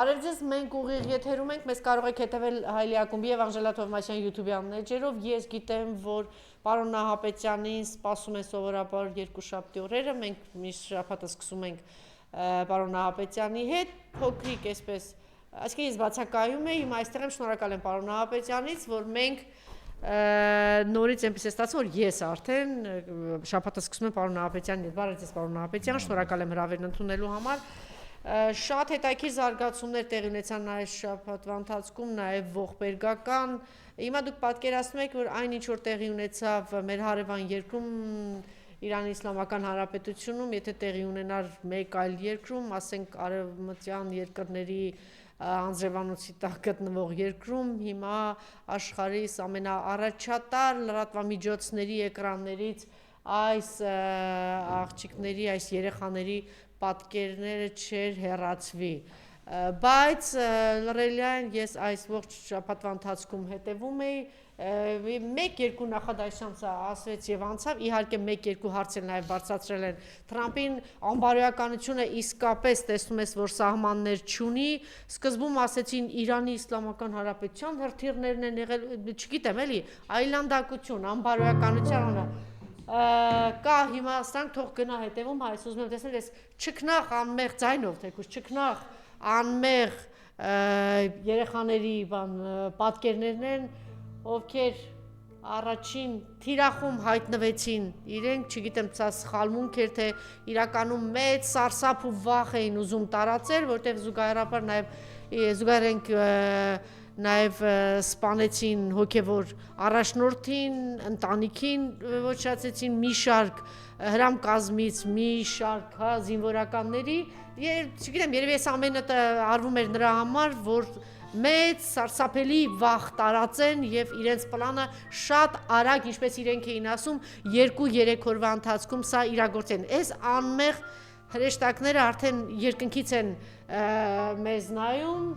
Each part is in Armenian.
Արև ձեզ մենք ուղիղ եթերում ենք, մեզ կարող եք հետևել Հայլի ակումբի եւ Անժելա Թովմասյան YouTube-յան էջերով։ Ես գիտեմ, որ պարոն Նահապետյանին սպասում են սովորաբար երկուշաբթի օրերը, մենք միշտ շաբաթը սկսում ենք պարոն Նահապետյանի հետ, փոքրիկ այսպես, այսինքն ես բացակայում եմ, հիմա այստեղ եմ, շնորհակալ եմ պարոն Նահապետյանից, որ մենք նորից այնպես է ստացվում, որ ես արդեն շաբաթը սկսում եմ պարոն Նահապետյանին հետ, բարև ձեզ պարոն Նահապետյան, շնորհակալ եմ հրավերն ընդունելու համար։ Շատ հետաքրքիր զարգացումներ տեղի ունեցան այս շաբաթվա ընթացքում, նաև ողբերգական։ Հիմա դուք պատկերացնում եք, որ այն ինչ որ տեղի ունեցավ մեր հարևան երկրում, Իրանի Իսլամական Հանրապետությունում, եթե տեղի ունենար մեկ այլ երկրում, ասենք արևմտյան երկրների անձրևանոցի տակ գտնվող երկրում, հիմա աշխարհիս ամենաառաջատար լրատվամիջոցների էկրաններից այս աղջիկների, այս երեխաների պատկերները չէր հեռացվի, բայց լրելյան ես այս ողջ շաբաթվա ընթացքում հետևում էի, մեկ-երկու նախադասությամբ ասվեց եւ անցավ, իհարկե մեկ-երկու հարցեր նաեւ բարձրացրել են Թրամփին, անբարոյականությունը իսկապես տեսնում ես, որ սահմաններ չունի, սկզբում ասեցին Իրանի Իսլամական Հանրապետության հրթիռներն են եղել, չգիտեմ էլի, այլանդակություն, անբարոյականություն կա հիմա ասանք թող գնա հետևում հայց ուզում եմ տեսնել ես չքնաղ անմեղ ձայնով թեկուզ չքնաղ անմեղ երեխաների պատկերներն են ովքեր առաջին թիրախում հայտնվեցին իրենք չգիտեմ ցա սխալմունք էր թե իրականում մեծ սարսափ ու վախ էին ուզում տարածել որտեղ զուգահեռաբար զուգահեռենք նաև սպանեցին հոգևոր առաջնորդին, ընտանիքին ոչնչացրեցին մի շարք հրամկազմից, մի շարք զինվորականների, չգիտեմ, երևի այս ամենը արվում էր նրա համար, որ մեծ սարսափելի վախ տարածեն եւ իրենց պլանը շատ արագ, ինչպես իրենք էին ասում, 2-3 օրվա ընթացքում սա իրագործեն։ Այս անմեղ հրեշտակները արդեն երկնքից են մեզ նայում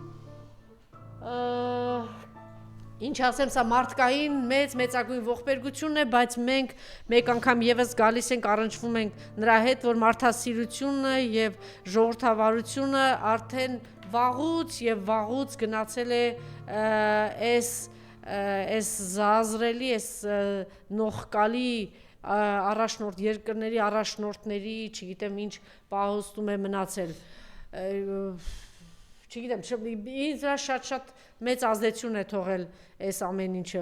ինչ ասեմ, սա մարդկային մեծագույն ողբերգությունն է, բայց մենք մեկ անգամ եւս գալիս ենք, առնչվում ենք նրա հետ, որ մարդասիրությունը եւ ժողովրդավարությունը արդեն վաղուց գնացել է այս զազրելի, այս նողկալի առաջնորդ երկրների, առաջնորդների, չգիտեմ ինչ պահոստում է մնացել չգիտեմ, ինձ շատ մեծ ազդեցություն է թողել այս ամեն ինչը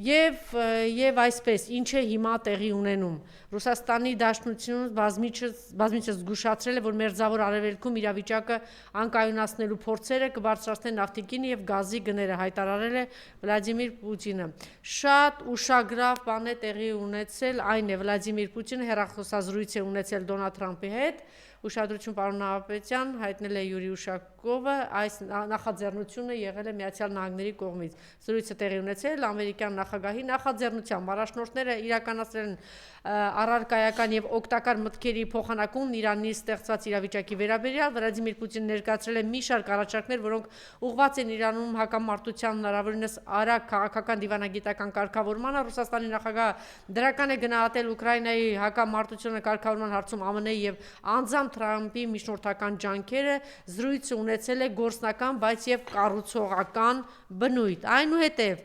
եւ այսպես ինչ է հիմա տեղի ունենում Ռուսաստանի Դաշնությունը բազմիցս զգուշացրել է որ մերձավոր արևելքում իրավիճակը անկայունացնելու փորձերը կբարձրացնեն նավթիկին եւ գազի գները հայտարարել է Վլադիմիր Պուտինը շատ ուշագրավ բան է տեղի ունեցել այն է Վլադիմիր Պուտինը հեռախոսազրույց է ունեցել Դոնալդ Թրամփի հետ Ուշադրություն պարոն Նահապետյան հայտնել է Յուրի Ուշակովը այս նախաձեռնությունը եղել է Միացյալ Նահանգների կողմից զրույցը տեղի ունեցել ամերիկյան նախագահի նախաձեռնությամբ առաջնորդները իրականացրել են առարկայական եւ օգտակար մտքերի փոխանակում Իրանի ստեղծված իրավիճակի վերաբերյալ Վլադիմիր Պուտինը ներկայացրել է մի շարք առաջարկներ, որոնք ուղղված են Իրանում հակամարտության հնարավորինս արագ քաղաքական դիվանագիտական կարգավորմանը Ռուսաստանի նախագահը դրական է գնահատել Ուկրաինայի հակամարտությունը կարգավորման հարցում ԱՄՆ-ի եւ անձամբ Թրամփի միջնորդական ջանքերը զրույցը ունեցել է գործնական, բայց եւ կառուցողական բնույթ այնուհետեւ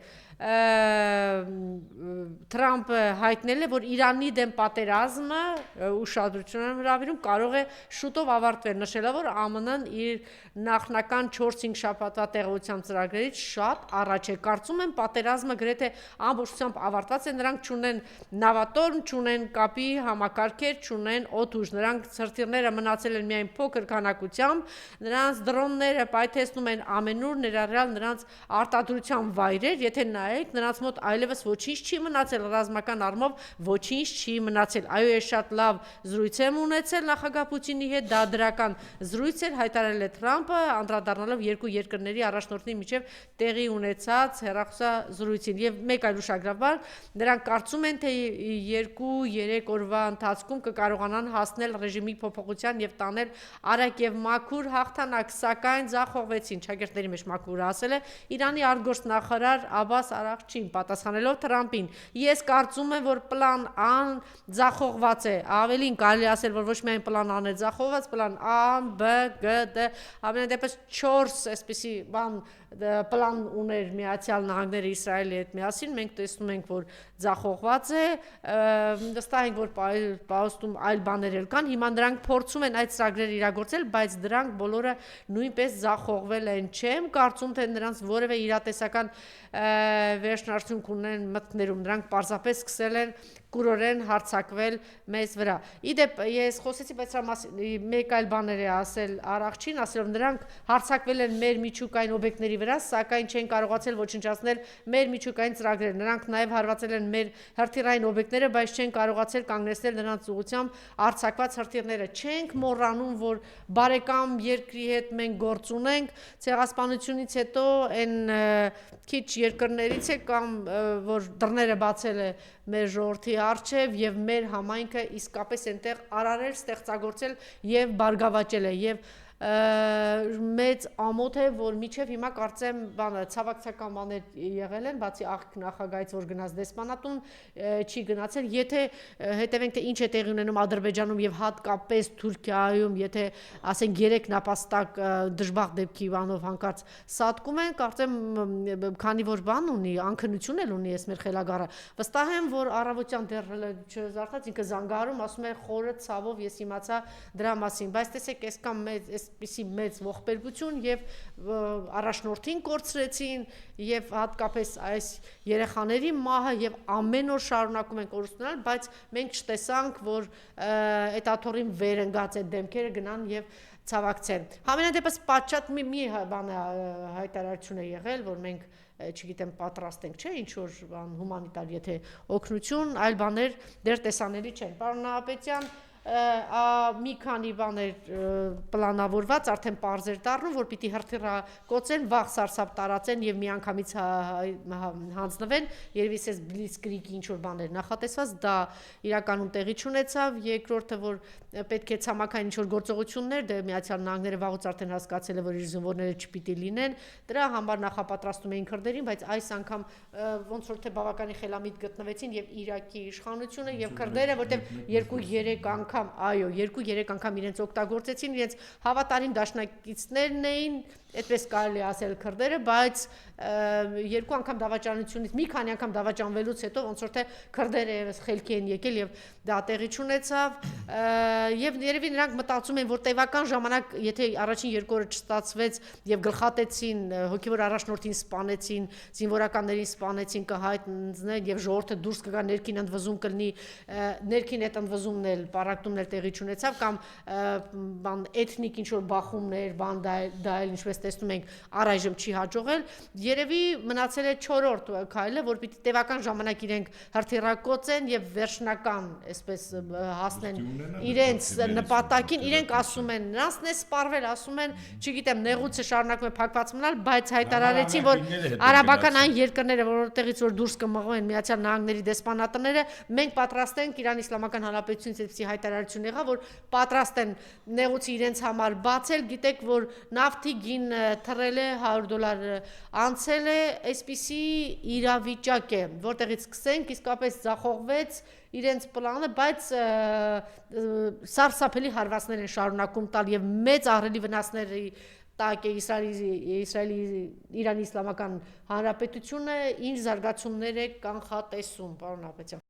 Թրամփը հայտնել է, որ Իրանի դեմ պատերազմը ուշադրություն հրավիրում կարող է շուտով ավարտվել, նշելով, որ ԱՄՆ-ն իր նախնական 4-5 շաբաթվա տեղեկության ծրագրերից շատ առաջ է։ Կարծում եմ պատերազմը գրեթե ամբողջությամբ ավարտված է, նրանք չունեն նավատորմ, չունեն կապի համակարգեր, չունեն օդուժ, նրանք հրթիռները մնացել են միայն փոքր քանակությամբ, նրանց դրոնները պայթեցնում են ամենուր, ներառյալ նրանց արտադրության վայրեր, եթե նրանց մոտ այլևս ոչինչ չի մնացել ռազմական առումով ոչինչ չի մնացել այո ես շատ լավ զրույց եմ ունեցել նախագահ Պուտինի հետ դա դրական զրույց էր հայտարարել է Թրամփը անդրադառնալով երկու երկրների առաջնորդների միջև տեղի ունեցած հեռախոսազրույցին եւ մեկ այլ ուշագրավ բան նրանք կարծում են թե 2-3 օրվա ընթացքում կկարողանան հասնել ռեժիմի փոփոխության եւ տանել արագ եւ մաքուր հաղթանակ սակայն ձախողվեցին չագերտների մեջ մաքուրը ասել է Իրանի արտգործնախարար Աբբաս Արարչին, պատասխանելով Թրամփին, ես կարծում եմ, որ պլան A-ն ձախողված է, ավելին կարելի ասել, որ ոչ միայն պլան A-ն է ձախողված, պլան A, B, G, D, ամենայն դեպս 4 այսպիսի բան պլան ուներ Միացյալ Նահանգները Իսրայելի հետ միասին, մենք տեսնում ենք, որ ձախողված է, վստահ ենք, որ պահոստում այլ բաներ էլ կան, հիմա նրանք փորձում են այդ ծրագրերը իրագործել, բայց դրանք բոլորը նույնպես ձախողվել են, չեմ կարծում, թե նրանց որևէ իրատեսական վերջնարդյունք ունեն մտքներում, նրանք պարզապես սկսել են կուրորեն հարձակվել մեզ վրա։ Իդեպ ես խոսեցի, բայց մեկ այլ բաներ է ասել Արարչին, ասելով նրանք հարձակվել են մեր միջուկային օբյեկտների վրա, սակայն չեն կարողացել ոչնչացնել մեր միջուկային ծրագրերը։ Նրանք նաև հարվածել են մեր հրթիռային օբյեկտները, բայց չեն կարողացել կանգնեցնել նրանց ուղղությամբ արձակված հրթիռները։ Չենք մոռանում, որ բարեկամ երկրի հետ մենք գործ ունենք, ցեղասպանությունից հետո այն քիչ երկրներից է կամ որ դռները բացել է մեր ժողովրդի առջև եւ մեր համայնքը իսկապես այնտեղ արարել, ստեղծագործել եւ բարգավաճել է եւ մեծ ամոթ է, որ միջև հիմա կարծեմ ցավակցական բաներ եղել են, բացի աղք նախագահից, որ գնաց դեսպանատուն, չի գնացել, եթե հետևենք, թե ինչ է տեղի ունենում Ադրբեջանում եւ հատկապես Թուրքիայում, եթե ասենք 3 նապաստակ դժբախտ դեպքի բանով հանկարծ սատկում են, կարծեմ քանի որ բան ունի, անքնություն էլ ունի ես մեր խելագարը, վստահ եմ, որ առավոտյան դեռ չզարթած ինքը զանգահարում, ասում է խորը ցավով ես իմացա դրա մասին, բայց տեսեք, այսքան այսպիսի մեծ ողբերգություն եւ առաջնորդին կորցրեցին եւ հատկապես այս երեխաների մահը եւ ամեն օր շարունակում են կորուստանալ, բայց մենք չտեսանք, որ այդ աթոռին վեր ընկած այդ դեմքերը գնան եւ ցավակցեն։ Համենայն դեպս պատշաճ մի բան հայտարարություն է եղել, որ մենք չգիտեմ պատրաստ ենք, չէ, ինչ որ բան հումանիտար, եթե օգնություն, այլ բաներ դեռ տեսանելի չեն։ Պարոն Նահապետյան, մի քանի բաներ պլանավորված, արդեն պարզ էր դառնում, որ պիտի հրթիռակոծեն, վաղ սարսափ տարածեն եւ միանգամից հանձնվեն, երևի էս բլիցկրիգի ինչ որ բաներ նախատեսված, դա իրականում տեղի չունեցավ, երկրորդը, որ պետք է ցամաքային ինչ որ գործողություններ, դե Միացյալ Նահանգները վաղուց արդեն հասկացել է, որ իր զինվորները չպիտի լինեն, դրա համար նախապատրաստում էին քրդերին, բայց այս անգամ ոնց որ թե բավականին խելամիտ գտնվեցին եւ Իրաքի իշխանությունը եւ քրդերը, որտեղ 2-3 անգամ այո, 2-3 անգամ իրենց օգտագործեցին, իրենց հավատարիմ դաշնակիցներն էին, այդպես կարելի ասել քրդերը, բայց 2 անգամ դավաճանությունից, մի քանի անգամ դավաճանվելուց հետո ոնց որ թե քրդերը եւս խելքի են եկել եւ դա տեղի չունեցավ, եւ երևի նրանք մտածում են, որ տևական ժամանակ, եթե առաջին 2 օրը չստացվեց եւ գլխատեցին, հոգեվոր առաջնորդին սպանեցին, զինվորականներին սպանեցին, կհայտնեն եւ ժողովուրդը դուրս կգա ներքին ընդվզում կլինի, ներքին այդ ընդվզումն էլ պարակտումն էլ տեղի չունեցավ կամ բան էթնիկ ինչ որ բախումներ, բան դա էլ ինչպես տեսնում ենք առայժմ չի հաջողել, երևի մնացել է 4-րդ քայլը, որ պիտի տևական ժամանակ իրենք հրթիռակոծեն եւ վերջնական այսպես հասնեն իրենց նպատակին, իրենք ասում են, նրանցն է սպառվել, ասում են, չգիտեմ, նեղուցը շարունակում է փակված մնալ, բայց հայտարարեցին, որ արաբական այն երկրները, որտեղից որ դուրս կմղվեն Միացյալ Նահանգների դեսպանատները, մենք պատրաստ ենք Իրանի Իսլամական Հանրապետությունից այսպիսի հայտարարություն եղավ, որ պատրաստ են նեղուցը իրենց համար բացել, գիտեք, որ նավթի գին թռել է $100 անցել է, այսպիսի իրավիճակ է, որտեղից սկսենք, իսկապես ձախողվեց իրենց պլանը, բայց սարսափելի հարվածներ են շարունակում տալ եւ մեծ ահռելի վնասների տակ է Իրանի Իսլամական Հանրապետությունը, ինչ զարգացումներ է կանխատեսում, պարոն Նահապետյան։